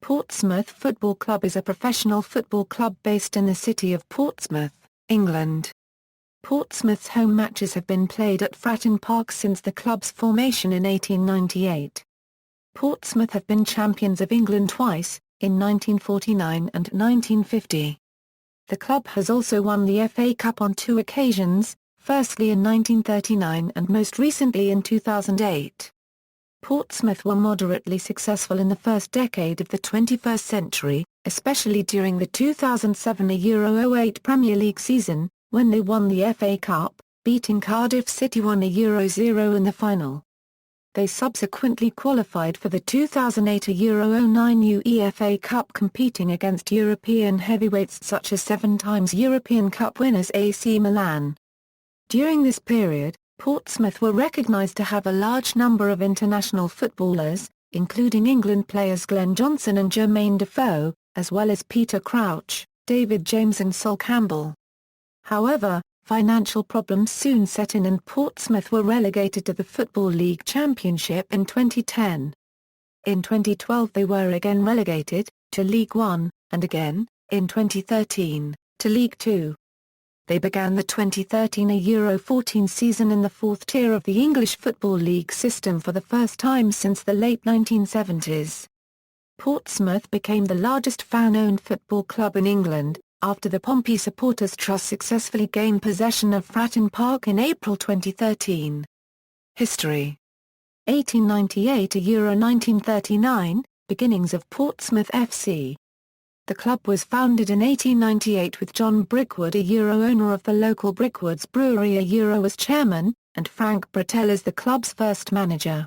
Portsmouth Football Club is a professional football club based in the city of Portsmouth, England. Portsmouth's home matches have been played at Fratton Park since the club's formation in 1898. Portsmouth have been champions of England twice, in 1949 and 1950. The club has also won the FA Cup on two occasions, firstly in 1939 and most recently in 2008. Portsmouth were moderately successful in the first decade of the 21st century, especially during the 2007 Euro 08 Premier League season, when they won the FA Cup, beating Cardiff City 1-0 in the final. They subsequently qualified for the 2008 Euro 09 UEFA Cup, competing against European heavyweights such as seven-times European Cup winners AC Milan. During this period, Portsmouth were recognised to have a large number of international footballers, including England players Glen and Jermain Defoe, as well as Peter Crouch, James and Sol Campbell. However, financial problems soon set in and Portsmouth were relegated to the Football League Championship in 2010. In 2012 they were again relegated, to League One, and again, in 2013, to League Two. They began the 2013 Euro 14 season in the fourth tier of the English Football League system for the first time since the late 1970s. Portsmouth became the largest fan-owned football club in England, after the Pompey Supporters Trust successfully gained possession of Fratton Park in April 2013. History: 1898 to Euro 1939, beginnings of Portsmouth F.C. The club was founded in 1898 with John Brickwood, a Euro owner of the local Brickwoods Brewery, a Euro as chairman, and Frank Bratell as the club's first manager.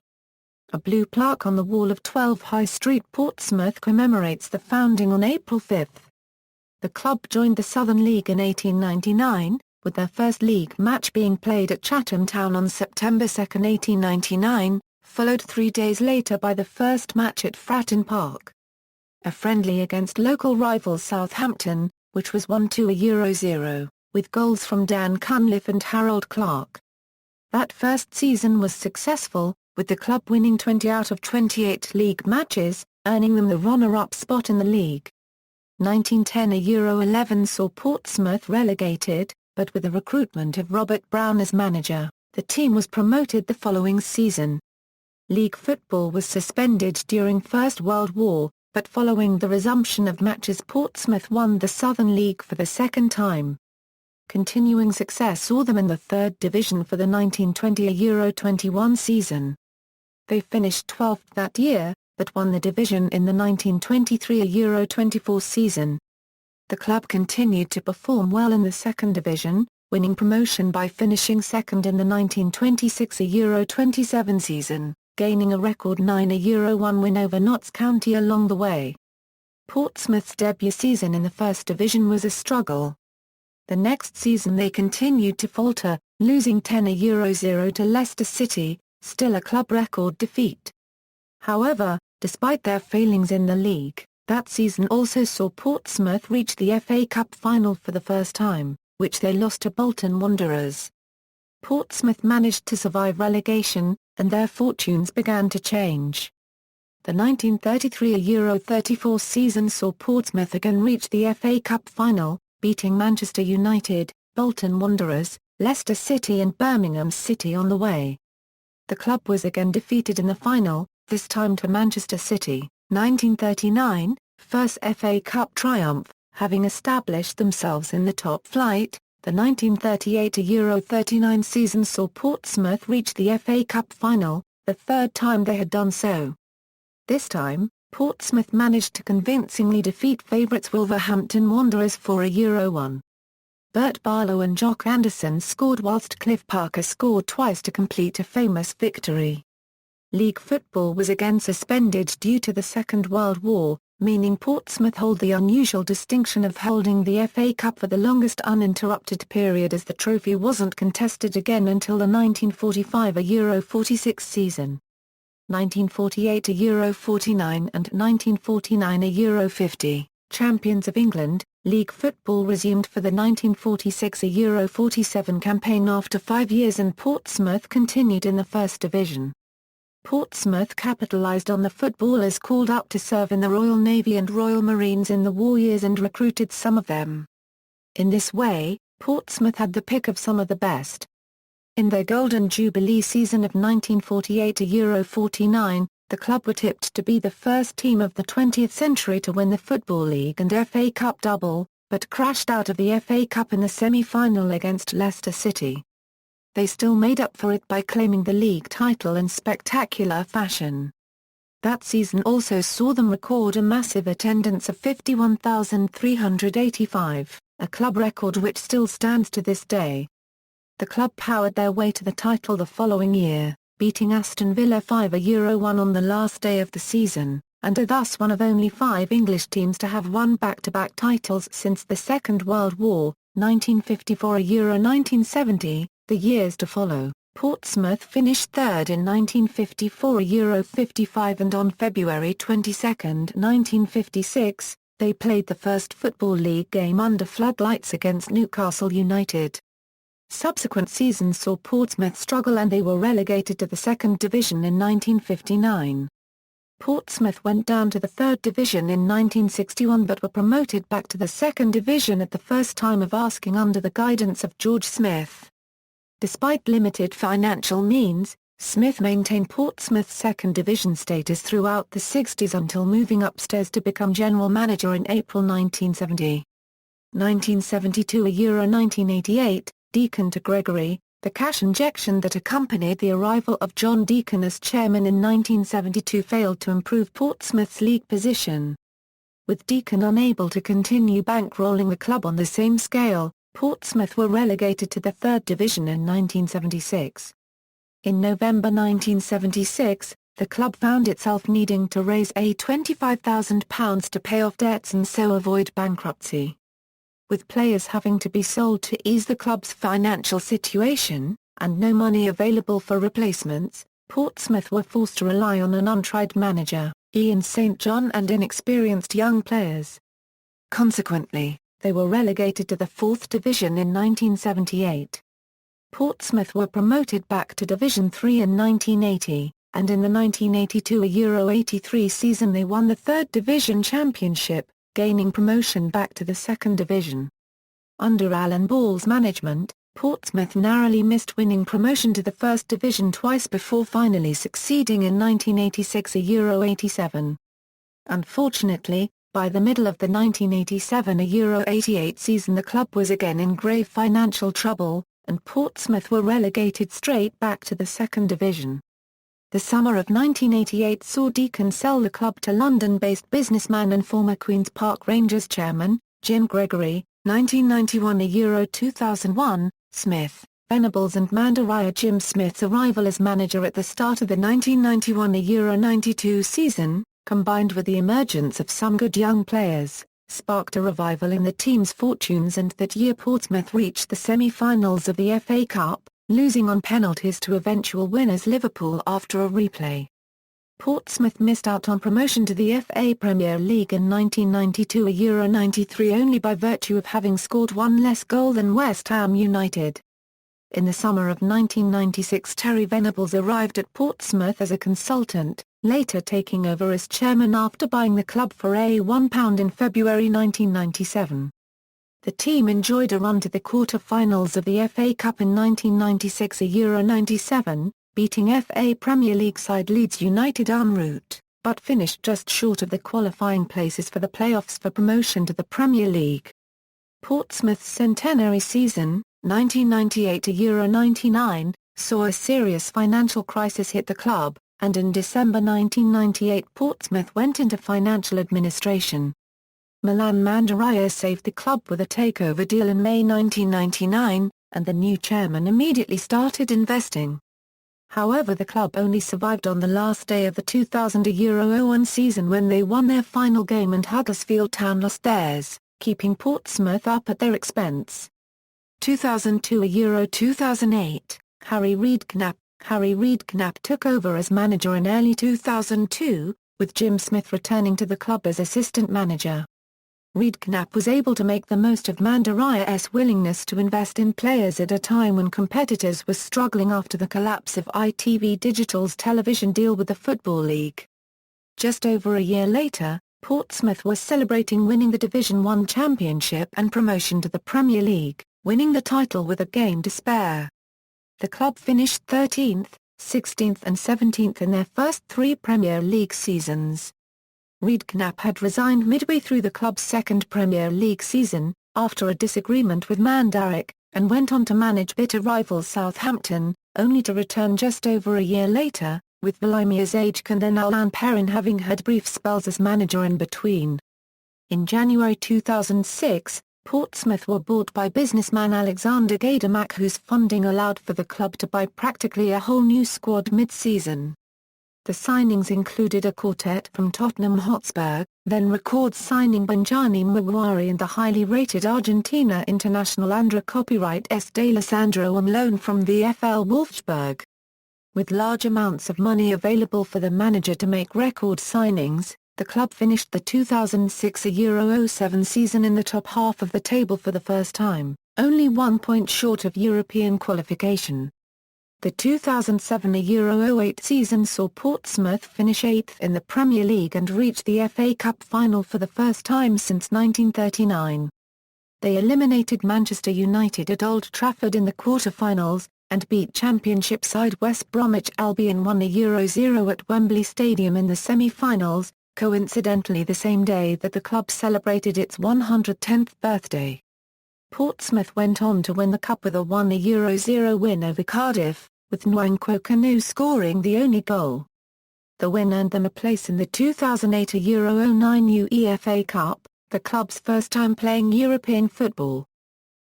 A blue plaque on the wall of 12 High Street, Portsmouth commemorates the founding on April 5. The club joined the Southern League in 1899, with their first league match being played at Chatham Town on September 2, 1899, followed 3 days later by the first match at Fratton Park. A friendly against local rivals Southampton, which was won 2-0, with goals from Dan Cunliffe and Harold Clark. That first season was successful, with the club winning 20 out of 28 league matches, earning them the runner-up spot in the league. 1910 Euro 11 saw Portsmouth relegated, but with the recruitment of Robert Brown as manager, the team was promoted the following season. League football was suspended during First World War, but following the resumption of matches Portsmouth won the Southern League for the second time. Continuing success saw them in the third division for the 1920 Euro 21 season. They finished 12th that year, but won the division in the 1923 Euro 24 season. The club continued to perform well in the second division, winning promotion by finishing second in the 1926 Euro 27 season, gaining a record 9 Euro 1 win over Notts County along the way. Portsmouth's debut season in the first division was a struggle. The next season they continued to falter, losing 10-0 to Leicester City, still a club record defeat. However, despite their failings in the league, that season also saw Portsmouth reach the FA Cup final for the first time, which they lost to Bolton Wanderers. Portsmouth managed to survive relegation, and their fortunes began to change. The 1933 Euro 34 season saw Portsmouth again reach the FA Cup final, beating Manchester United, Bolton Wanderers, Leicester City and Birmingham City on the way. The club was again defeated in the final, this time to Manchester City. 1939, first FA Cup triumph, having established themselves in the top flight. The 1938 Euro 39 season saw Portsmouth reach the FA Cup final, the third time they had done so. This time, Portsmouth managed to convincingly defeat favourites Wolverhampton Wanderers for Euro 1. Bert Barlow and Jock Anderson scored whilst Cliff Parker scored twice to complete a famous victory. League football was again suspended due to the Second World War, meaning Portsmouth hold the unusual distinction of holding the FA Cup for the longest uninterrupted period, as the trophy wasn't contested again until the 1945 Euro 46 season. 1948 Euro 49 and 1949 Euro 50, champions of England, league football resumed for the 1946 Euro 47 campaign after 5 years, and Portsmouth continued in the first division. Portsmouth capitalised on the footballers called up to serve in the Royal Navy and Royal Marines in the war years and recruited some of them. In this way, Portsmouth had the pick of some of the best. In their Golden Jubilee season of 1948-49, the club were tipped to be the first team of the 20th century to win the Football League and FA Cup double, but crashed out of the FA Cup in the semi-final against Leicester City. They still made up for it by claiming the league title in spectacular fashion. That season also saw them record a massive attendance of 51,385, a club record which still stands to this day. The club powered their way to the title the following year, beating Aston Villa 5-1 on the last day of the season, and are thus one of only 5 English teams to have won back-to-back titles since the Second World War, 1954-1970, the years to follow. Portsmouth finished third in 1954-55 and on February 22, 1956, they played the first Football League game under floodlights against Newcastle United. Subsequent seasons saw Portsmouth struggle and they were relegated to the second division in 1959. Portsmouth went down to the third division in 1961 but were promoted back to the second division at the first time of asking under the guidance of George Smith. Despite limited financial means, Smith maintained Portsmouth's second division status throughout the 60s until moving upstairs to become general manager in April 1970. 1972-1988, Deacon to Gregory, the cash injection that accompanied the arrival of John Deacon as chairman in 1972 failed to improve Portsmouth's league position. With Deacon unable to continue bankrolling the club on the same scale, Portsmouth were relegated to the third division in 1976. In November 1976, the club found itself needing to raise £25,000 to pay off debts and so avoid bankruptcy. With players having to be sold to ease the club's financial situation, and no money available for replacements, Portsmouth were forced to rely on an untried manager, Ian St John, and inexperienced young players. Consequently, they were relegated to the fourth division in 1978. Portsmouth were promoted back to Division 3 in 1980, and in the 1982-83 season they won the third division championship, gaining promotion back to the second division. Under Alan Ball's management, Portsmouth narrowly missed winning promotion to the first division twice before finally succeeding in 1986-87. Unfortunately, by the middle of the 1987-88 season the club was again in grave financial trouble, and Portsmouth were relegated straight back to the second division. The summer of 1988 saw Deacon sell the club to London-based businessman and former Queen's Park Rangers chairman, Jim Gregory, 1991-2001, Smith, Venables and Mandaraya. Jim Smith's arrival as manager at the start of the 1991-92 season, combined with the emergence of some good young players, sparked a revival in the team's fortunes, and that year Portsmouth reached the semi-finals of the FA Cup, losing on penalties to eventual winners Liverpool after a replay. Portsmouth missed out on promotion to the FA Premier League in 1992-93 only by virtue of having scored one less goal than West Ham United. In the summer of 1996 Terry Venables arrived at Portsmouth as a consultant, later taking over as chairman after buying the club for £1 in February 1997. The team enjoyed a run to the quarter-finals of the FA Cup in 1996-97, beating FA Premier League side Leeds United en route, but finished just short of the qualifying places for the playoffs for promotion to the Premier League. Portsmouth's centenary season, 1998-99, saw a serious financial crisis hit the club, and in December 1998 Portsmouth went into financial administration. Milan Mandaraya saved the club with a takeover deal in May 1999, and the new chairman immediately started investing. However, the club only survived on the last day of the 2000-01 season when they won their final game and Huddersfield Town lost theirs, keeping Portsmouth up at their expense. 2002-2008, Harry Redknapp took over as manager in early 2002, with Jim Smith returning to the club as assistant manager. Redknapp was able to make the most of Mandaria's willingness to invest in players at a time when competitors were struggling after the collapse of ITV Digital's television deal with the Football League. Just over a year later, Portsmouth was celebrating winning the Division 1 championship and promotion to the Premier League, winning the title with a game to spare. The club finished 13th, 16th and 17th in their first 3 Premier League seasons. Redknapp had resigned midway through the club's second Premier League season, after a disagreement with Mandaric, and went on to manage bitter rivals Southampton, only to return just over a year later, with Volimia's Ajkan and Alan Perrin having had brief spells as manager in between. In January 2006, Portsmouth were bought by businessman Alexander Gaidamak, whose funding allowed for the club to buy practically a whole new squad mid-season. The signings included a quartet from Tottenham Hotspur, then records signing Benjani Mawari and the highly rated Argentina international André Copyright S. D'Alessandro on loan from VfL Wolfsburg. With large amounts of money available for the manager to make record signings, the club finished the 2006-07 season in the top half of the table for the first time, only 1 point short of European qualification. The 2007-08 season saw Portsmouth finish 8th in the Premier League and reach the FA Cup final for the first time since 1939. They eliminated Manchester United at Old Trafford in the quarter-finals, and beat Championship side West Bromwich Albion 1-0 at Wembley Stadium in the semi-finals, coincidentally the same day that the club celebrated its 110th birthday. Portsmouth went on to win the cup with a 1-0 win over Cardiff, with Nwankwo Kanu scoring the only goal. The win earned them a place in the 2008-09 UEFA Cup, the club's first time playing European football.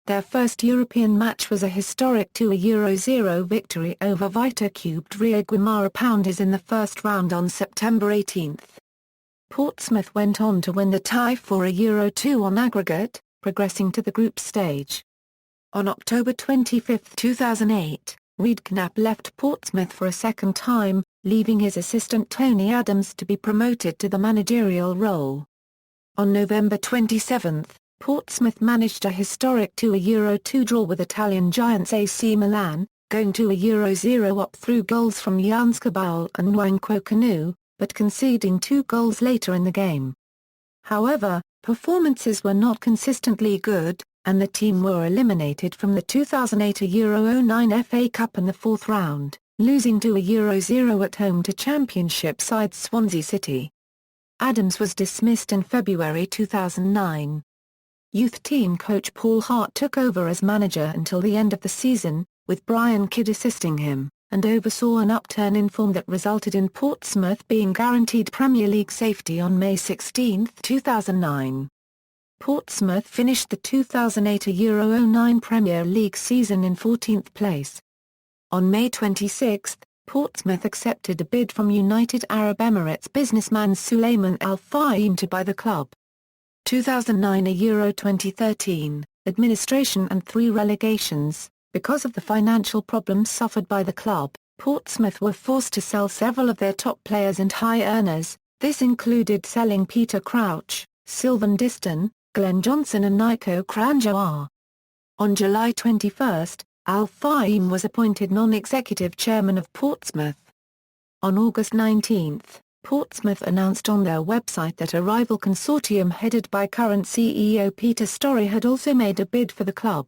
Their first European match was a historic 2-0 victory over Vita Cubed Rio Guimara Pounders in the first round on September 18. Portsmouth went on to win the tie for €2 on aggregate, progressing to the group stage. On October 25, 2008, Redknapp left Portsmouth for a second time, leaving his assistant Tony Adams to be promoted to the managerial role. On November 27, Portsmouth managed a historic 2-2 draw with Italian giants AC Milan, going 2-0 up through goals from Jan Skabal and Nwankwo Kanu, but conceding 2 goals later in the game. However, performances were not consistently good, and the team were eliminated from the 2008-09 FA Cup in the 4th round, losing 2-0 at home to Championship side Swansea City. Adams was dismissed in February 2009. Youth team coach Paul Hart took over as manager until the end of the season, with Brian Kidd assisting him, and oversaw an upturn in form that resulted in Portsmouth being guaranteed Premier League safety on May 16, 2009. Portsmouth finished the 2008-09 Premier League season in 14th place. On May 26, Portsmouth accepted a bid from United Arab Emirates businessman Suleiman Al Fahim to buy the club. 2009-2013, administration and 3 relegations. Because of the financial problems suffered by the club, Portsmouth were forced to sell several of their top players and high earners. This included selling Peter Crouch, Sylvan Diston, Glen Johnson and Nico Kranjoa. On July 21, Al Fahim was appointed non-executive chairman of Portsmouth. On August 19, Portsmouth announced on their website that a rival consortium headed by current CEO Peter Storey had also made a bid for the club.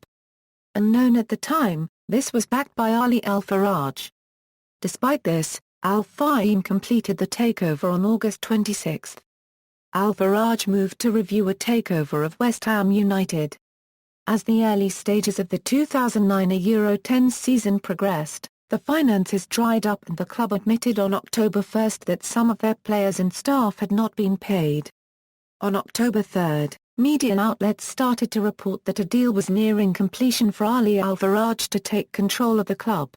Unknown at the time, this was backed by Ali Al-Faraj. Despite this, Al Fahim completed the takeover on August 26. Al-Faraj moved to review a takeover of West Ham United. As the early stages of the 2009-10 season progressed, the finances dried up and the club admitted on October 1 that some of their players and staff had not been paid. On October 3, media outlets started to report that a deal was nearing completion for Ali Al-Faraj to take control of the club.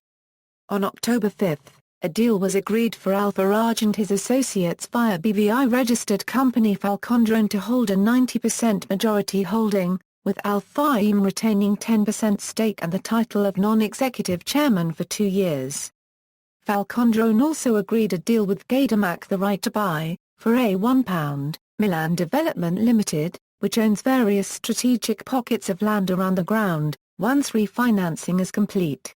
On October 5, a deal was agreed for Al-Faraj and his associates via BVI-registered company Falcondrone to hold a 90% majority holding, with Al Fahim retaining 10% stake and the title of non-executive chairman for 2 years. Falcondrone also agreed a deal with Gaidamak the right to buy, for £1, Milan Development Limited, which owns various strategic pockets of land around the ground, once refinancing is complete.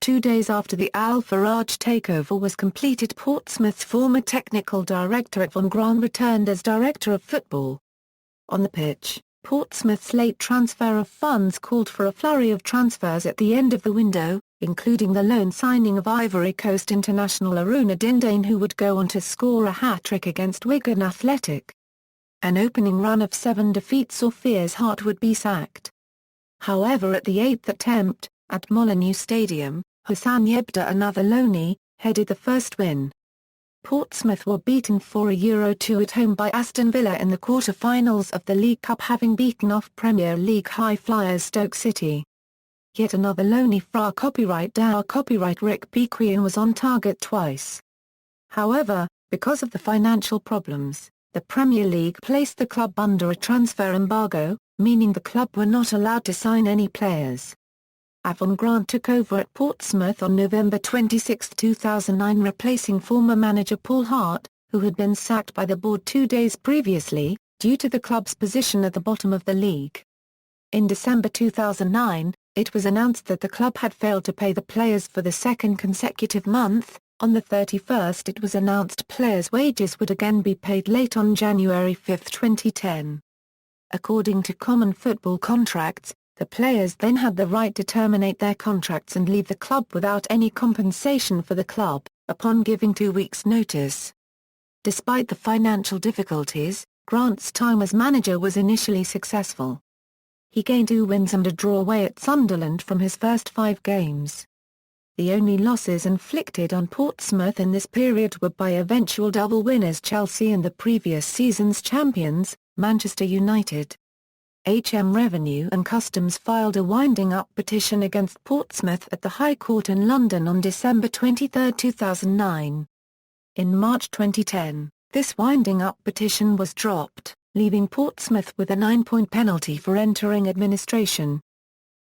2 days after the Al Faraj takeover was completed, Portsmouth's former technical director Yvonne Grant returned as director of football. On the pitch, Portsmouth's late transfer of funds called for a flurry of transfers at the end of the window, including the loan signing of Ivory Coast international Aruna Dindane, who would go on to score a hat-trick against Wigan Athletic. An opening run of 7 defeats saw Fear's Heart would be sacked. However, at the 8th attempt, at Molineux Stadium, Hassan Yebda, another loanee, headed the first win. Portsmouth were beaten 4-2 at home by Aston Villa in the quarter-finals of the League Cup, having beaten off Premier League high-flyers Stoke City. Yet another loanee, Fra copyright Rick Pequien, was on target twice. However, because of the financial problems, the Premier League placed the club under a transfer embargo, meaning the club were not allowed to sign any players. Yvonne Grant took over at Portsmouth on November 26, 2009, replacing former manager Paul Hart, who had been sacked by the board 2 days previously, due to the club's position at the bottom of the league. In December 2009, it was announced that the club had failed to pay the players for the second consecutive month. On the 31st, it was announced players' wages would again be paid late on January 5, 2010. According to common football contracts, the players then had the right to terminate their contracts and leave the club without any compensation for the club, upon giving 2 weeks' notice. Despite the financial difficulties, Grant's time as manager was initially successful. He gained 2 wins and a draw away at Sunderland from his first 5 games. The only losses inflicted on Portsmouth in this period were by eventual double winners Chelsea and the previous season's champions, Manchester United. HM Revenue and Customs filed a winding-up petition against Portsmouth at the High Court in London on December 23, 2009. In March 2010, this winding-up petition was dropped, leaving Portsmouth with a 9-point penalty for entering administration.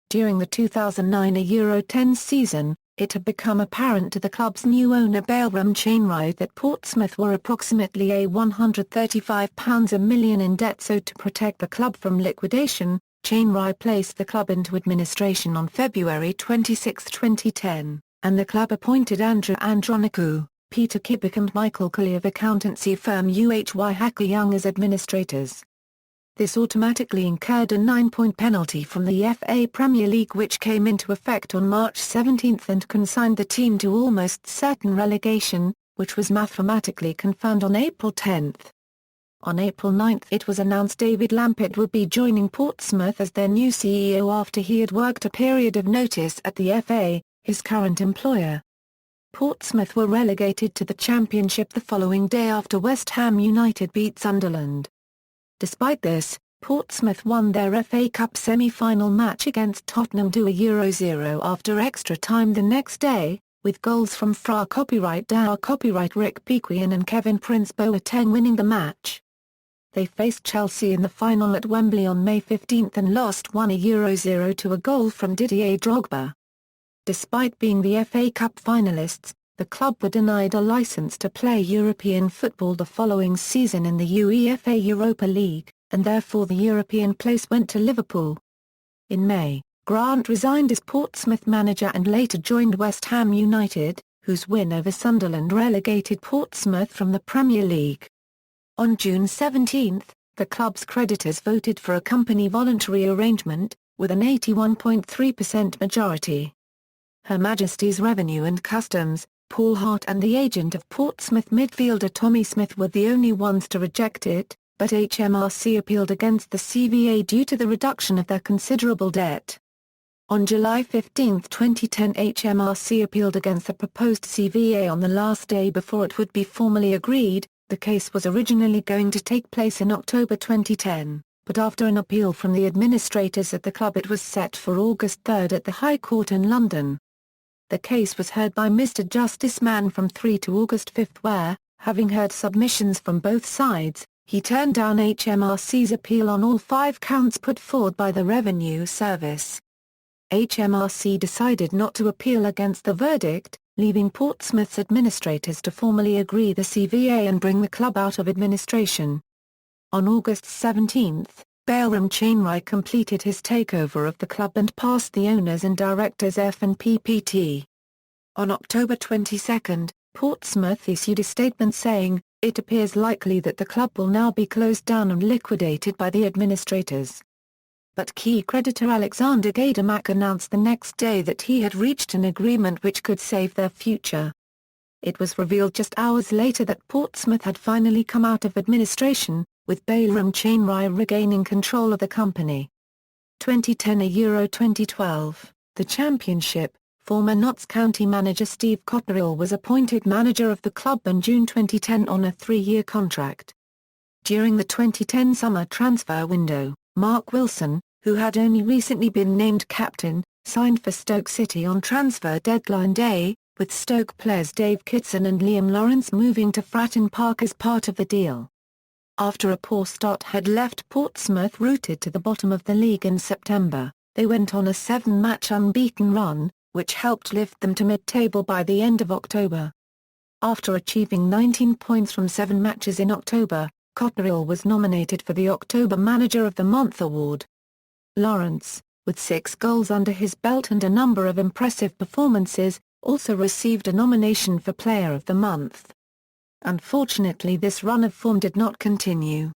During the 2009 Euro 10 season, it had become apparent to the club's new owner Bailram Chainwright that Portsmouth were approximately £135 million in debt, so to protect the club from liquidation, Chainwright placed the club into administration on February 26, 2010, and the club appointed Andrew Andronikou, Peter Kibbick and Michael Colley of accountancy firm UHY Hacker Young as administrators. This automatically incurred a 9-point penalty from the FA Premier League, which came into effect on March 17 and consigned the team to almost certain relegation, which was mathematically confirmed on April 10. On April 9 it was announced David Lampett would be joining Portsmouth as their new CEO after he had worked a period of notice at the FA, his current employer. Portsmouth were relegated to the Championship the following day after West Ham United beat Sunderland. Despite this, Portsmouth won their FA Cup semi-final match against Tottenham 2-0 after extra time the next day, with goals from Fra copyright Rick Pequien and Kevin Prince Boateng winning the match. They faced Chelsea in the final at Wembley on May 15 and lost 1-0 to a goal from Didier Drogba. Despite being the FA Cup finalists, the club were denied a license to play European football the following season in the UEFA Europa League, and therefore the European place went to Liverpool. In May, Grant resigned as Portsmouth manager and later joined West Ham United, whose win over Sunderland relegated Portsmouth from the Premier League. On June 17, the club's creditors voted for a company voluntary arrangement, with an 81.3% majority. Her Majesty's Revenue and Customs, Paul Hart and the agent of Portsmouth midfielder Tommy Smith were the only ones to reject it, but HMRC appealed against the CVA due to the reduction of their considerable debt. On July 15, 2010, HMRC appealed against the proposed CVA on the last day before it would be formally agreed. The case was originally going to take place in October 2010, but after an appeal from the administrators at the club it was set for August 3 at the High Court in London. The case was heard by Mr. Justice Mann from 3 to August 5 where, having heard submissions from both sides, he turned down HMRC's appeal on all 5 counts put forward by the Revenue Service. HMRC decided not to appeal against the verdict, leaving Portsmouth's administrators to formally agree the CVA and bring the club out of administration. On August 17, Bayram Chainrai completed his takeover of the club and passed the owners and directors F&PPT. On October 22, Portsmouth issued a statement saying, "It appears likely that the club will now be closed down and liquidated by the administrators." But key creditor Alexander Gaidamak announced the next day that he had reached an agreement which could save their future. It was revealed just hours later that Portsmouth had finally come out of administration, with Bayram Chainrai regaining control of the company. 2010 Euro 2012, the Championship, former Notts County manager Steve Copperill was appointed manager of the club in June 2010 on a 3-year contract. During the 2010 summer transfer window, Mark Wilson, who had only recently been named captain, signed for Stoke City on transfer deadline day, with Stoke players Dave Kitson and Liam Lawrence moving to Fratton Park as part of the deal. After a poor start had left Portsmouth rooted to the bottom of the league in September, they went on a 7-match unbeaten run, which helped lift them to mid-table by the end of October. After achieving 19 points from 7 matches in October, Copperill was nominated for the October Manager of the Month award. Lawrence, with 6 goals under his belt and a number of impressive performances, also received a nomination for Player of the Month. Unfortunately, this run of form did not continue.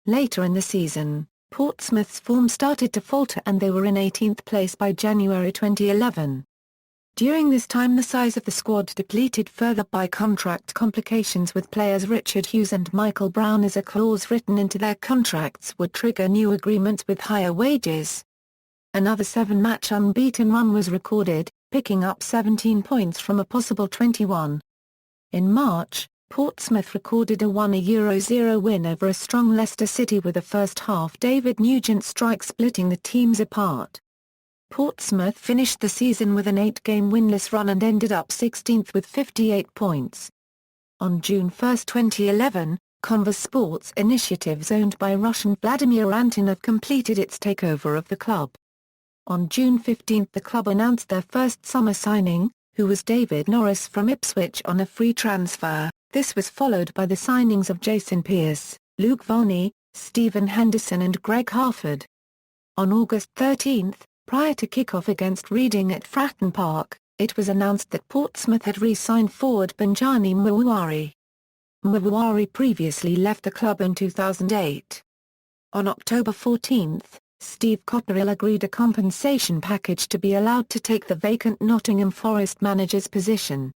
Later in the season, Portsmouth's form started to falter and they were in 18th place by January 2011. During this time the size of the squad depleted further by contract complications with players Richard Hughes and Michael Brown, as a clause written into their contracts would trigger new agreements with higher wages. Another 7-match unbeaten run was recorded, picking up 17 points from a possible 21. In March, Portsmouth recorded a 1-0 win over a strong Leicester City with a first-half David Nugent strike splitting the teams apart. Portsmouth finished the season with an 8-game winless run and ended up 16th with 58 points. On June 1, 2011, Converse Sports Initiatives owned by Russian Vladimir Antonov completed its takeover of the club. On June 15 the club announced their first summer signing, who was David Norris from Ipswich on a free transfer. This was followed by the signings of Jason Pearce, Luke Varney, Stephen Henderson and Greg Harford. On August 13, prior to kick-off against Reading at Fratton Park, it was announced that Portsmouth had re-signed forward Benjani Mwawari. Mwawari previously left the club in 2008. On October 14, Steve Copperill agreed a compensation package to be allowed to take the vacant Nottingham Forest manager's position.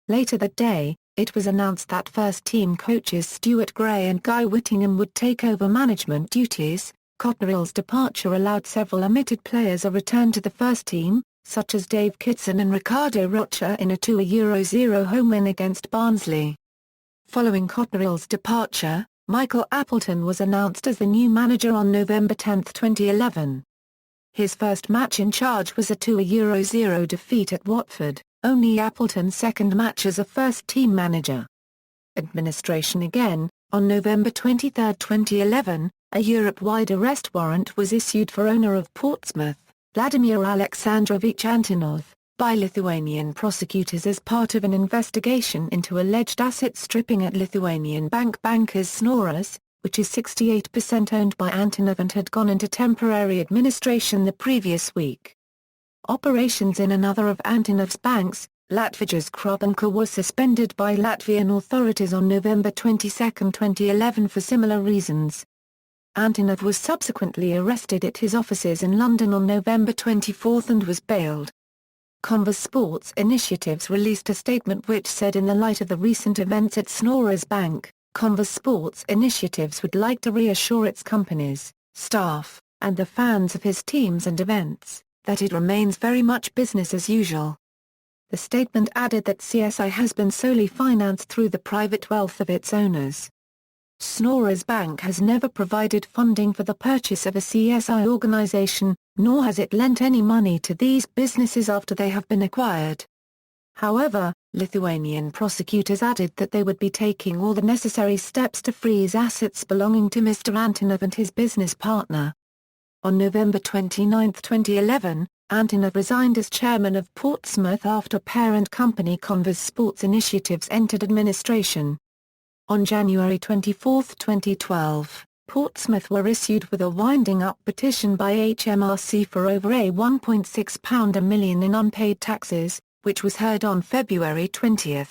Later that day, it was announced that first-team coaches Stuart Gray and Guy Whittingham would take over management duties. Copperill's departure allowed several omitted players a return to the first team, such as Dave Kitson and Ricardo Rocha in a 2-0 home win against Barnsley. Following Copperill's departure, Michael Appleton was announced as the new manager on November 10, 2011. His first match in charge was a 2-0 defeat at Watford, only Appleton's second match as a first-team manager. Administration again. On November 23, 2011, a Europe-wide arrest warrant was issued for owner of Portsmouth, Vladimir Alexandrovich Antonov, by Lithuanian prosecutors as part of an investigation into alleged asset stripping at Lithuanian bank Bankers Snoras, which is 68% owned by Antonov and had gone into temporary administration the previous week. Operations in another of Antonov's banks, Latvija's Krabanka, were suspended by Latvian authorities on November 22, 2011 for similar reasons. Antonov was subsequently arrested at his offices in London on November 24 and was bailed. Converse Sports Initiatives released a statement which said, in the light of the recent events at Snoras Bank, Converse Sports Initiatives would like to reassure its companies, staff, and the fans of his teams and events, that it remains very much business as usual. The statement added that CSI has been solely financed through the private wealth of its owners. Snoras Bank has never provided funding for the purchase of a CSI organization, nor has it lent any money to these businesses after they have been acquired. However, Lithuanian prosecutors added that they would be taking all the necessary steps to freeze assets belonging to Mr. Antonov and his business partner. On November 29, 2011, Antonov resigned as chairman of Portsmouth after parent company Converse Sports Initiatives entered administration. On January 24, 2012, Portsmouth were issued with a winding-up petition by HMRC for over £1.6 million in unpaid taxes, which was heard on February 20.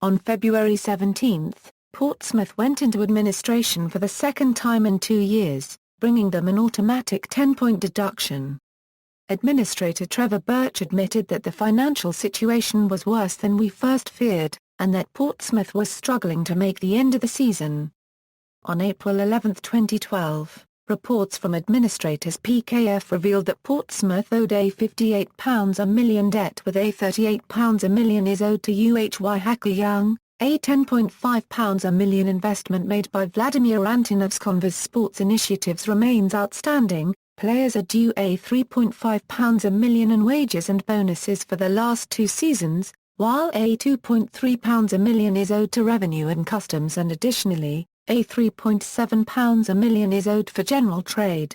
On February 17, Portsmouth went into administration for the second time in 2 years, bringing them an automatic 10-point deduction. Administrator Trevor Birch admitted that the financial situation was worse than we first feared, and that Portsmouth was struggling to make the end of the season. On April 11, 2012, reports from administrators PKF revealed that Portsmouth owed a £58 a million debt, with a £38 a million is owed to UHY Hacker Young. A £10.5 a million investment made by Vladimir Antonov's Converse Sports Initiatives remains outstanding. Players are due a £3.5 a million in wages and bonuses for the last 2 seasons, while a £2.3 a million is owed to Revenue and Customs, and additionally, a £3.7 a million is owed for general trade.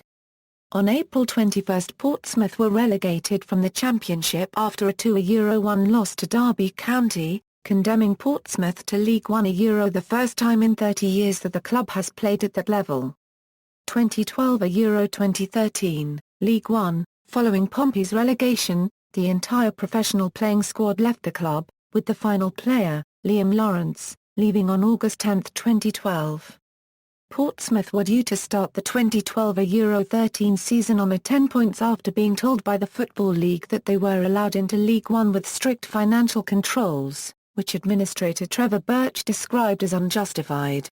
On April 21, Portsmouth were relegated from the Championship after a 2-1 loss to Derby County, condemning Portsmouth to League One, the first time in 30 years that the club has played at that level. 2012 2013, League One. Following Pompey's relegation, the entire professional playing squad left the club, with the final player, Liam Lawrence, leaving on August 10, 2012. Portsmouth were due to start the 2012 13 season on 10 points after being told by the Football League that they were allowed into League One with strict financial controls, which administrator Trevor Birch described as unjustified.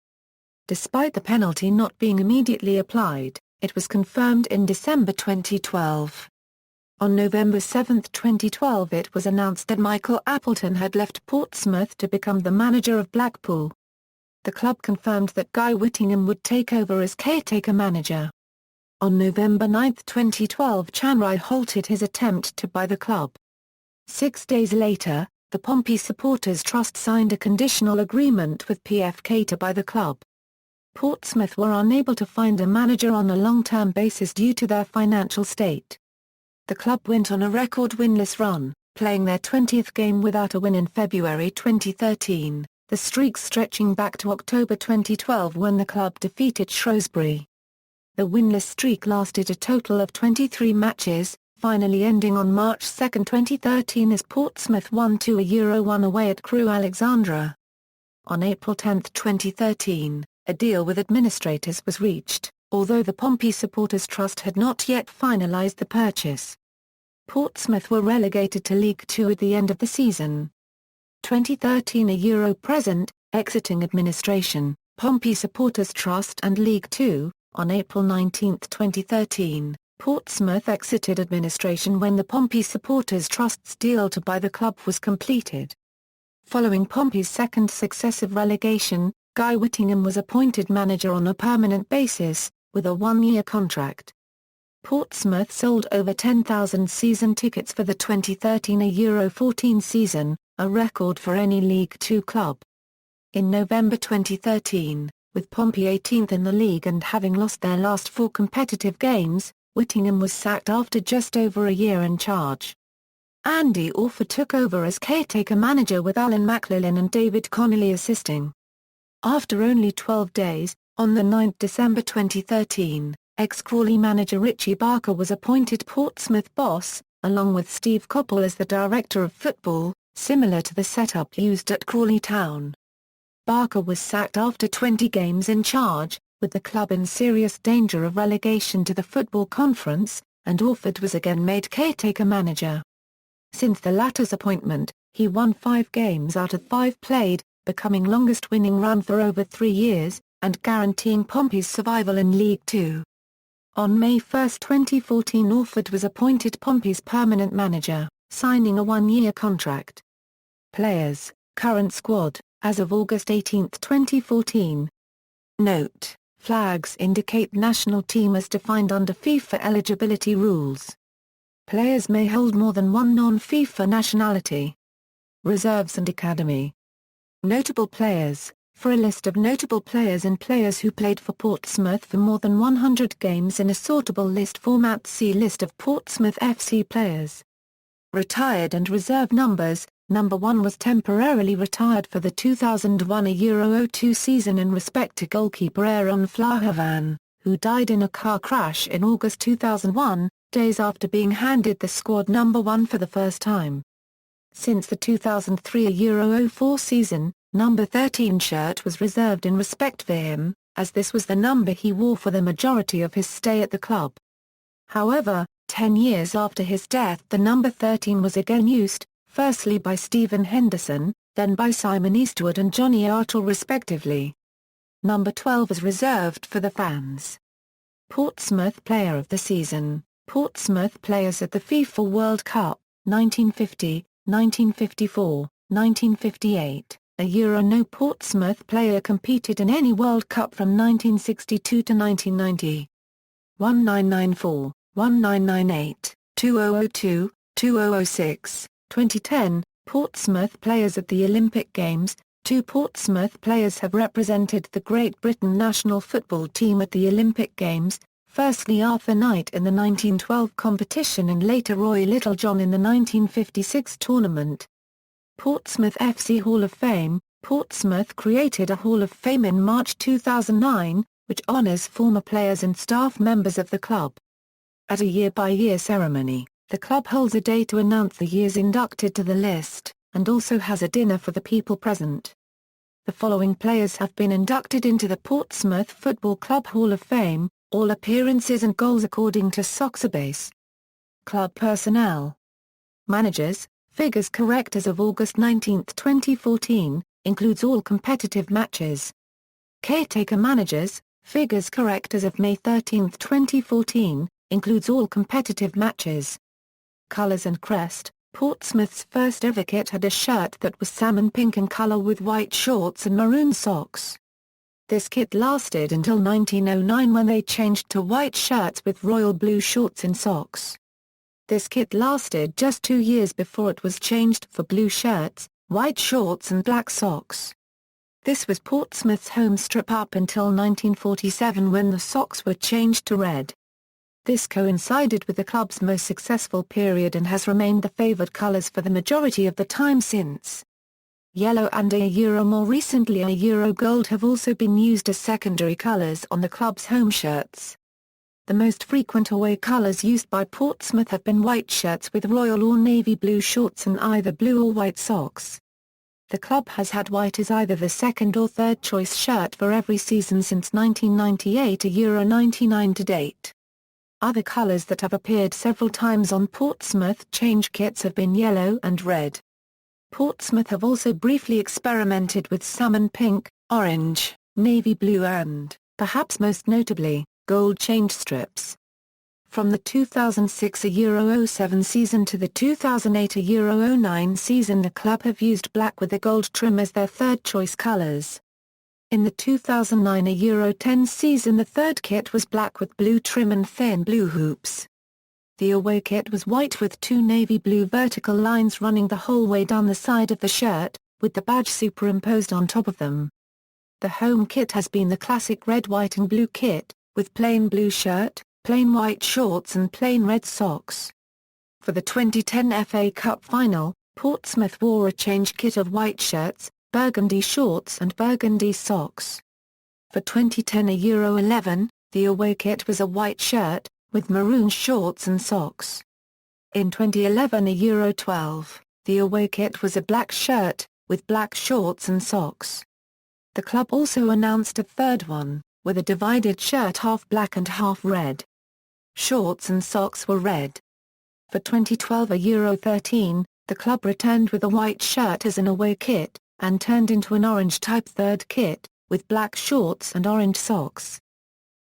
Despite the penalty not being immediately applied, it was confirmed in December 2012. On November 7, 2012, it was announced that Michael Appleton had left Portsmouth to become the manager of Blackpool. The club confirmed that Guy Whittingham would take over as caretaker manager. On November 9, 2012, Chanrai halted his attempt to buy the club. 6 days later, the Pompey Supporters Trust signed a conditional agreement with PFK to buy the club. Portsmouth were unable to find a manager on a long-term basis due to their financial state. The club went on a record winless run, playing their 20th game without a win in February 2013, the streak stretching back to October 2012 when the club defeated Shrewsbury. The winless streak lasted a total of 23 matches, finally ending on March 2, 2013 as Portsmouth won 2-1 away at Crewe Alexandra. On April 10, 2013, a deal with administrators was reached, although the Pompey Supporters Trust had not yet finalised the purchase. Portsmouth were relegated to League Two at the end of the season. 2013 present, exiting administration, Pompey Supporters Trust and League Two. On April 19, 2013, Portsmouth exited administration when the Pompey Supporters Trust's deal to buy the club was completed. Following Pompey's second successive relegation, Guy Whittingham was appointed manager on a permanent basis, with a 1-year contract. Portsmouth sold over 10,000 season tickets for the 2013 14 season, a record for any League Two club. In November 2013, with Pompey 18th in the league and having lost their last 4 competitive games, Whittingham was sacked after just over a year in charge. Andy Orford took over as caretaker manager with Alan McLellan and David Connolly assisting. After only 12 days, on 9 December 2013, ex-Crawley manager Richie Barker was appointed Portsmouth boss, along with Steve Coppell as the director of football, similar to the setup used at Crawley Town. Barker was sacked after 20 games in charge, with the club in serious danger of relegation to the Football Conference, and Orford was again made caretaker manager. Since the latter's appointment, he won 5 games out of 5 played, becoming longest winning run for over 3 years, and guaranteeing Pompey's survival in League Two. On May 1, 2014, Orford was appointed Pompey's permanent manager, signing a 1-year contract. Players, current squad, as of August 18, 2014. Note: flags indicate national team as defined under FIFA eligibility rules. Players may hold more than one non-FIFA nationality. Reserves and Academy. Notable players. For a list of notable players and players who played for Portsmouth for more than 100 games in a sortable list format, see List of Portsmouth FC players. Retired and reserve numbers. Number 1 was temporarily retired for the 2001 Euro 02 season in respect to goalkeeper Aaron Flahavan, who died in a car crash in August 2001, days after being handed the squad number 1 for the first time. Since the 2003 Euro 04 season, number 13 shirt was reserved in respect for him, as this was the number he wore for the majority of his stay at the club. However, 10 years after his death the number 13 was again used, firstly by Stephen Henderson, then by Simon Eastwood and Johnny Artle respectively. Number 12 is reserved for the fans. Portsmouth Player of the Season. Portsmouth players at the FIFA World Cup, 1950, 1954, 1958, a Euro. No Portsmouth player competed in any World Cup from 1962 to 1990. 1994, 1998, 2002, 2006, 2010, Portsmouth players at the Olympic Games. 2 Portsmouth players have represented the Great Britain national football team at the Olympic Games, firstly Arthur Knight in the 1912 competition and later Roy Littlejohn in the 1956 tournament. Portsmouth FC Hall of Fame. Portsmouth created a Hall of Fame in March 2009, which honours former players and staff members of the club. At a year-by-year ceremony, the club holds a day to announce the years inducted to the list, and also has a dinner for the people present. The following players have been inducted into the Portsmouth Football Club Hall of Fame, all appearances and goals according to Soxerbase. Club personnel. Managers, figures correct as of August 19, 2014, includes all competitive matches. Caretaker managers, figures correct as of May 13, 2014, includes all competitive matches. Colours and crest. Portsmouth's first ever kit had a shirt that was salmon pink in colour with white shorts and maroon socks. This kit lasted until 1909 when they changed to white shirts with royal blue shorts and socks. This kit lasted just 2 years before it was changed for blue shirts, white shorts and black socks. This was Portsmouth's home strip up until 1947 when the socks were changed to red. This coincided with the club's most successful period and has remained the favoured colours for the majority of the time since. Yellow and a Euro. More recently a Euro gold have also been used as secondary colours on the club's home shirts. The most frequent away colours used by Portsmouth have been white shirts with royal or navy blue shorts and either blue or white socks. The club has had white as either the second or third choice shirt for every season since 1998 a Euro 99 to date. Other colours that have appeared several times on Portsmouth change kits have been yellow and red. Portsmouth have also briefly experimented with salmon pink, orange, navy blue and, perhaps most notably, gold change strips. From the 2006 Euro 07 season to the 2008 Euro 09 season the club have used black with a gold trim as their third choice colours. In the 2009 Euro 10 season the third kit was black with blue trim and thin blue hoops. The away kit was white with 2 navy blue vertical lines running the whole way down the side of the shirt, with the badge superimposed on top of them. The home kit has been the classic red, white and blue kit, with plain blue shirt, plain white shorts and plain red socks. For the 2010 FA Cup final, Portsmouth wore a change kit of white shirts, burgundy shorts and burgundy socks. For 2010 Euro 11, the away kit was a white shirt, with maroon shorts and socks. In 2011 Euro 12, the away kit was a black shirt, with black shorts and socks. The club also announced a third one, with a divided shirt half black and half red. Shorts and socks were red. For 2012 Euro 13, the club returned with a white shirt as an away kit, and turned into an orange-type third kit, with black shorts and orange socks.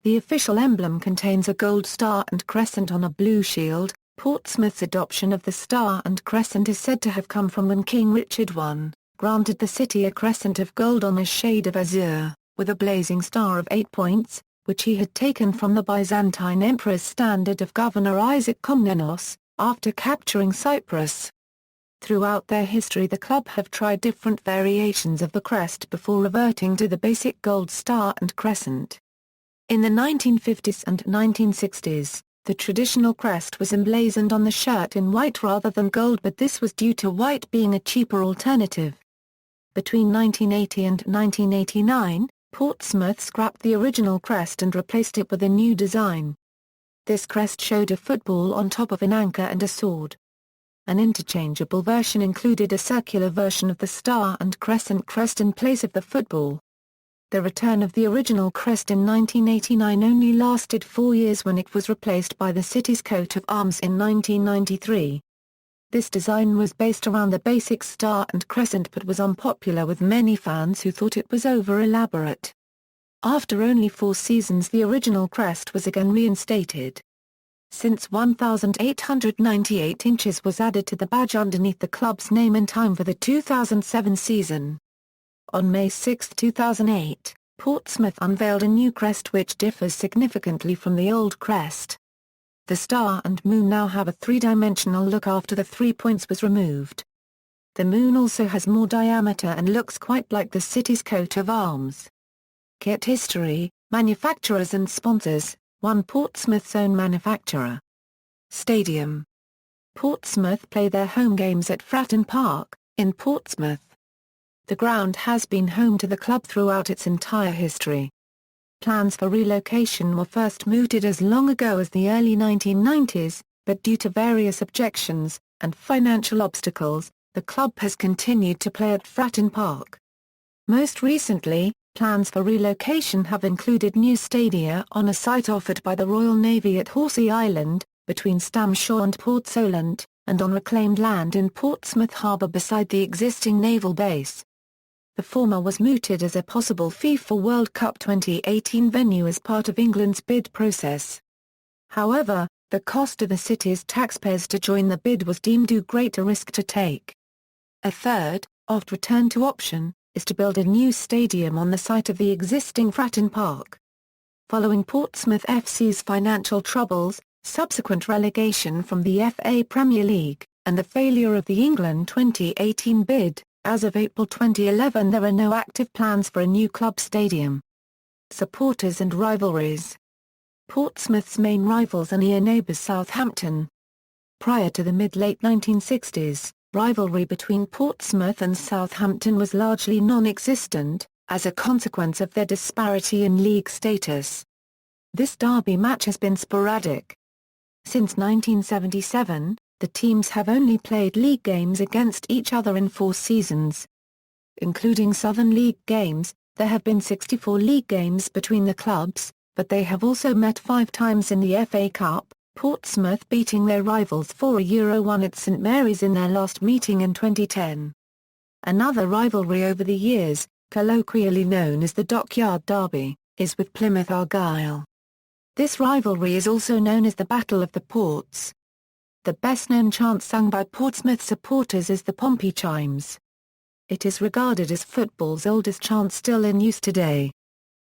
The official emblem contains a gold star and crescent on a blue shield. Portsmouth's adoption of the star and crescent is said to have come from when King Richard I granted the city a crescent of gold on a shade of azure, with a blazing star of 8 points, which he had taken from the Byzantine emperor's standard of Governor Isaac Komnenos, after capturing Cyprus. Throughout their history the club have tried different variations of the crest before reverting to the basic gold star and crescent. In the 1950s and 1960s, The traditional crest was emblazoned on the shirt in white rather than gold, but this was due to white being a cheaper alternative. Between 1980 and 1989, Portsmouth scrapped the original crest and replaced it with a new design. This crest showed a football on top of an anchor and a sword. An interchangeable version included a circular version of the star and crescent crest in place of the football. The return of the original crest in 1989 only lasted 4 years when it was replaced by the city's coat of arms in 1993. This design was based around the basic star and crescent but was unpopular with many fans who thought it was over-elaborate. After only 4 seasons, the original crest was again reinstated. Since 1,898 inches was added to the badge underneath the club's name in time for the 2007 season. On May 6, 2008, Portsmouth unveiled a new crest which differs significantly from the old crest. The star and moon now have a 3-dimensional look after the 3 points was removed. The moon also has more diameter and looks quite like the city's coat of arms. Kit history, manufacturers and sponsors. 1. Portsmouth's own manufacturer. Stadium. Portsmouth play their home games at Fratton Park, in Portsmouth. The ground has been home to the club throughout its entire history. Plans for relocation were first mooted as long ago as the early 1990s, but due to various objections and financial obstacles, the club has continued to play at Fratton Park. Most recently, plans for relocation have included new stadia on a site offered by the Royal Navy at Horsey Island, between Stamshaw and Port Solent, and on reclaimed land in Portsmouth Harbour beside the existing naval base. The former was mooted as a possible FIFA World Cup 2018 venue as part of England's bid process. However, the cost to the city's taxpayers to join the bid was deemed too great a risk to take. A third, oft-returned to option, is to build a new stadium on the site of the existing Fratton Park. Following Portsmouth F.C.'s financial troubles, subsequent relegation from the FA Premier League, and the failure of the England 2018 bid, as of April 2011 there are no active plans for a new club stadium. Supporters and rivalries. Portsmouth's main rivals are near neighbours Southampton. Prior to the mid-late 1960s, rivalry between Portsmouth and Southampton was largely non-existent, as a consequence of their disparity in league status. This derby match has been sporadic. Since 1977, the teams have only played league games against each other in 4 seasons. Including Southern League games, there have been 64 league games between the clubs, but they have also met 5 times in the FA Cup, Portsmouth beating their rivals 4-1 at St Mary's in their last meeting in 2010. Another rivalry over the years, colloquially known as the Dockyard Derby, is with Plymouth Argyle. This rivalry is also known as the Battle of the Ports. The best-known chant sung by Portsmouth supporters is the Pompey Chimes. It is regarded as football's oldest chant still in use today.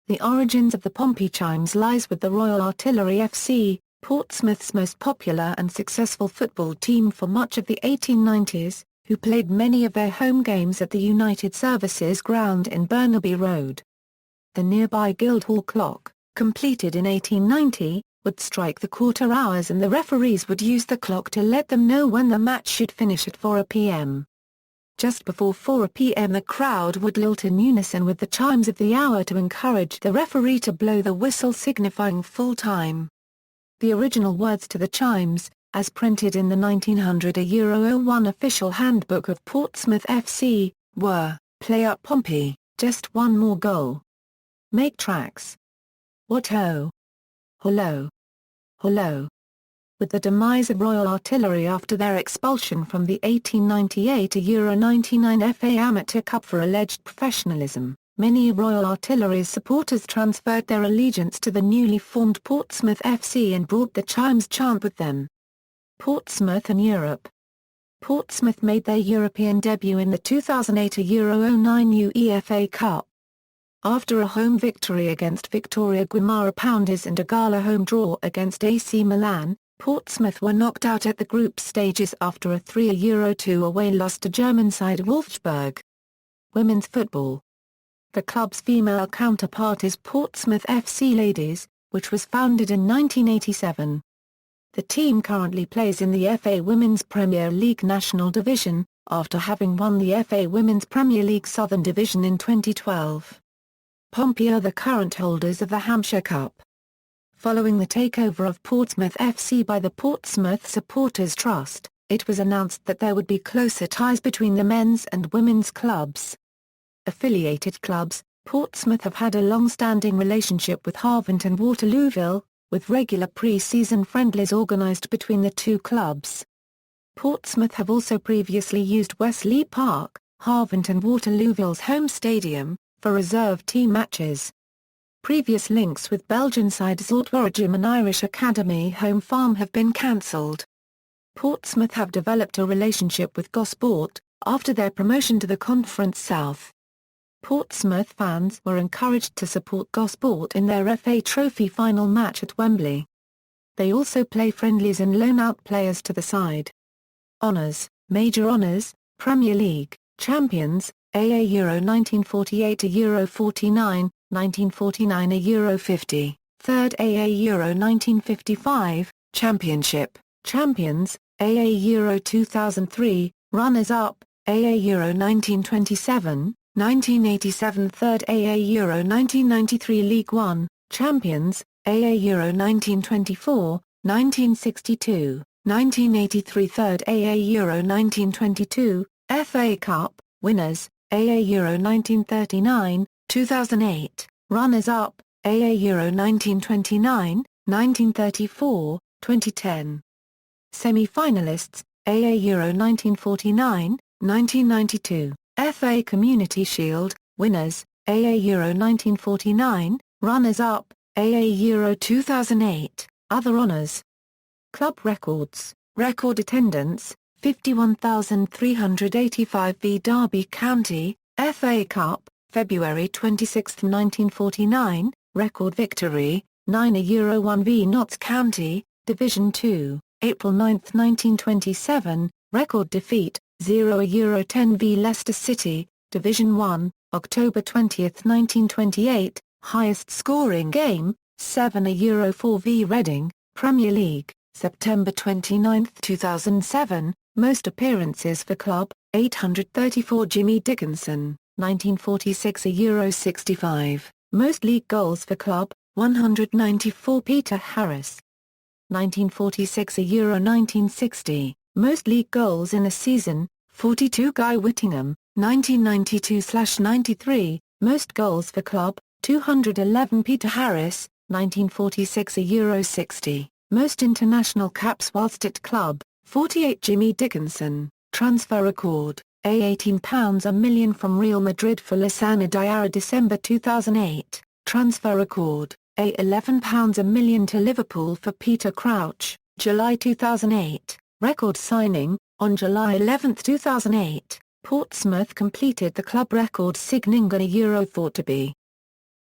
The origins of the Pompey Chimes lies with the Royal Artillery F.C., Portsmouth's most popular and successful football team for much of the 1890s, who played many of their home games at the United Services Ground in Burnaby Road. The nearby Guildhall clock, completed in 1890, would strike the quarter hours and the referees would use the clock to let them know when the match should finish at 4 p.m. Just before 4 p.m. the crowd would lilt in unison with the chimes of the hour to encourage the referee to blow the whistle signifying full time. The original words to the chimes, as printed in the 1900-01 official handbook of Portsmouth F.C., were, "Play up Pompey, just one more goal. Make tracks. What ho! Hollo! Hollo!" With the demise of Royal Artillery after their expulsion from the 1898-99 FA Amateur Cup for alleged professionalism, many of Royal Artillery's supporters transferred their allegiance to the newly formed Portsmouth FC and brought the chimes chant with them. Portsmouth and Europe. Portsmouth made their European debut in the 2008-09 UEFA Cup. After a home victory against Victoria Guimara Pounders and a gala home draw against AC Milan, Portsmouth were knocked out at the group stages after a 3-2 away loss to German side Wolfsburg. Women's football. The club's female counterpart is Portsmouth FC Ladies, which was founded in 1987. The team currently plays in the FA Women's Premier League National Division, after having won the FA Women's Premier League Southern Division in 2012. Pompey are the current holders of the Hampshire Cup. Following the takeover of Portsmouth FC by the Portsmouth Supporters Trust, it was announced that there would be closer ties between the men's and women's clubs. Affiliated clubs, Portsmouth have had a long-standing relationship with Havant and Waterlooville, with regular pre-season friendlies organised between the two clubs. Portsmouth have also previously used Wesley Park, Havant and Waterlooville's home stadium, for reserve team matches. Previous links with Belgian side Zaltwaregem and Irish Academy Home Farm have been cancelled. Portsmouth have developed a relationship with Gosport, after their promotion to the Conference South. Portsmouth fans were encouraged to support Gosport in their FA Trophy final match at Wembley. They also play friendlies and loan out players to the side. Honours, Major Honours, Premier League, Champions, AA Euro 1948 to Euro 49, 1949 a Euro 50, 3rd AA Euro 1955, Championship, Champions, AA Euro 2003, Runners-up, AA Euro 1927, 1987 3rd AA Euro 1993 League One, Champions, AA Euro 1924, 1962, 1983 3rd AA Euro 1922, FA Cup, Winners, AA Euro 1939, 2008, Runners-up, AA Euro 1929, 1934, 2010. Semi-finalists, AA Euro 1949, 1992, FA Community Shield, Winners, AA Euro 1949, Runners-up, AA Euro 2008, Other Honours. Club records, record attendance, 51,385 v Derby County, FA Cup, February 26, 1949, record victory, 9 a Euro 1 v Notts County, Division 2, April 9, 1927, record defeat, 0 a Euro 10 v Leicester City, Division 1, October 20, 1928, highest scoring game, 7 a Euro 4 v Reading, Premier League, September 29, 2007, most appearances for club, 834 Jimmy Dickinson, 1946 a Euro 65, most league goals for club, 194 Peter Harris, 1946 a Euro 1960, most league goals in a season, 42 Guy Whittingham, 1992/93, most goals for club, 211 Peter Harris, 1946 a Euro 60, most international caps whilst at club, 48 Jimmy Dickinson, transfer record, £18 a million from Real Madrid for Lassana Diarra December 2008, transfer record, £11 a million to Liverpool for Peter Crouch, July 2008, record signing, on July 11, 2008, Portsmouth completed the club record signing a Euro thought to be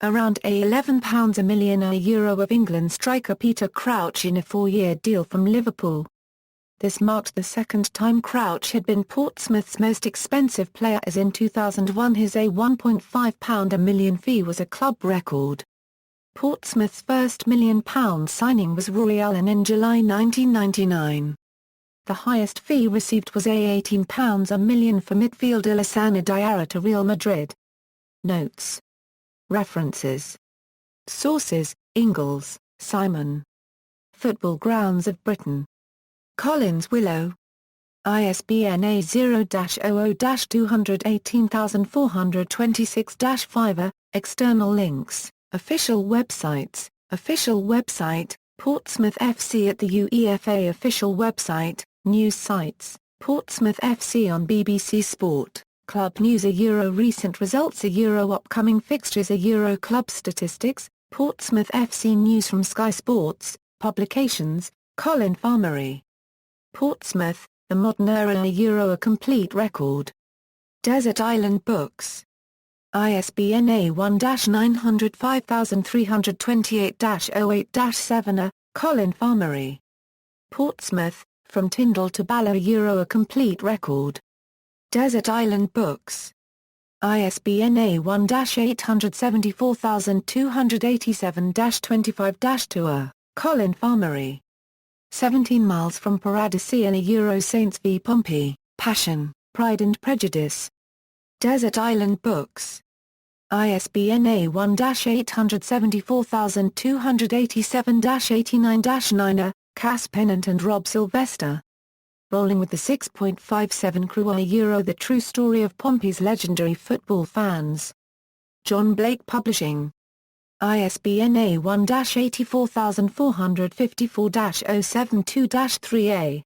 around £11 a million a Euro of England striker Peter Crouch in a 4-year deal from Liverpool. This marked the second time Crouch had been Portsmouth's most expensive player, as in 2001 his a £1.5 a million fee was a club record. Portsmouth's first £1 million signing was Rory Allen in July 1999. The highest fee received was £18 a million for midfielder Lassana Diarra to Real Madrid. Notes. References. Sources: Ingalls, Simon. Football Grounds of Britain. Collins Willow. ISBN A0-00-218426-5. External links, official websites, official website, Portsmouth FC at the UEFA official website, news sites, Portsmouth FC on BBC Sport, Club News a Euro recent results a Euro upcoming fixtures a Euro club statistics, Portsmouth FC news from Sky Sports, publications, Colin Farmery. Portsmouth, the modern era a Euro a complete record. Desert Island Books. ISBN A1-905328-08-7 Colin Farmery. Portsmouth, From Tyndall to Bala a Euro a complete record. Desert Island Books. ISBN A1-874287-25-2 Colin Farmery. 17 miles from Paradisi and a Euro Saints v Pompey, Passion, Pride and Prejudice. Desert Island Books. ISBN A1-874287-89-9, Cass Pennant and Rob Sylvester. Bowling with the 6.57 crew on a Euro: The True Story of Pompey's Legendary Football Fans. John Blake Publishing. ISBN A1-84454-072-3A.